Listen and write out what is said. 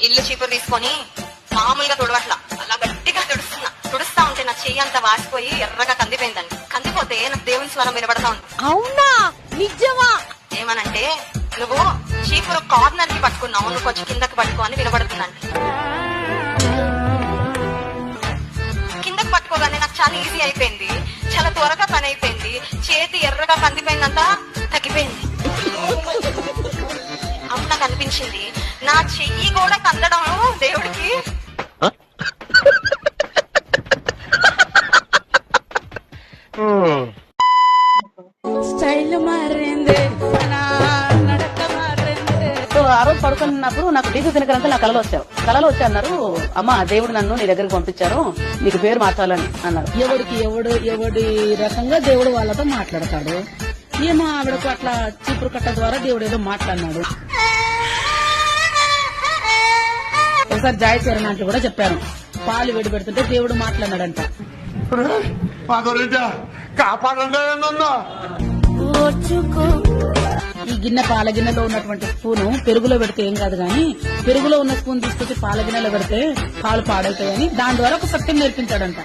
ఇల్లు చీపురు తీసుకొని మామూలుగా తుడవట్లా, అలా గట్టిగా తుడుస్తా ఉంటే నా చెయ్యి అంతా వాసిపోయి ఎర్రగా కందిపోయిందండి. కందిపోతే నాకు దేవుని స్వరం వినబడతా ఉంది. అవునా, నిజమా? ఏమనంటే, నువ్వు చీపురు కార్నర్ కి పట్టుకున్నావు, నువ్వు కొంచెం కిందకి పట్టుకో అని వినబడుతుందండి. కిందకి పట్టుకోగానే నాకు చాలా ఈజీ అయిపోయింది, చాలా త్వరగా పని అయిపోయింది, చేతి ఎర్రగా కందిపోయిందంతా తగ్గిపోయింది. అప్పుడు నాకు అనిపించింది, నా చెయ్యి కూడా కందడం దేవుడికి స్టైల్ మారింది, నడక మారింది. సో ఆ రోజు పడుకున్నప్పుడు నాకు డీజీ దినకరంతా నా కళలు వచ్చి అన్నారు, అమ్మ దేవుడు నన్ను నీ దగ్గరికి పంపించారు, నీకు పేరు మార్చాలని అన్నారు. ఎవడి రకంగా దేవుడు వాళ్ళతో మాట్లాడతాడు. ఏమో ఆవిడకు అట్లా చీపురు కట్ట ద్వారా దేవుడు ఏదో మాట్లాడినాడు. ఒకసారి జాయ్ చరణాంట్లు కూడా చెప్పారు, పాలు వేడి పెడుతుంటే దేవుడు మాట్లాడినాడంట. ఈ గిన్నె పాల గిన్నెలో ఉన్నటువంటి స్పూను పెరుగులో పెడితే ఏం కాదు గాని, పెరుగులో ఉన్న స్పూన్ తీసుకొచ్చి పాల గిన్నెలో పెడితే పాలు పాడవుతాయని దాని ద్వారా ఒక సత్యం నేర్పించాడంట.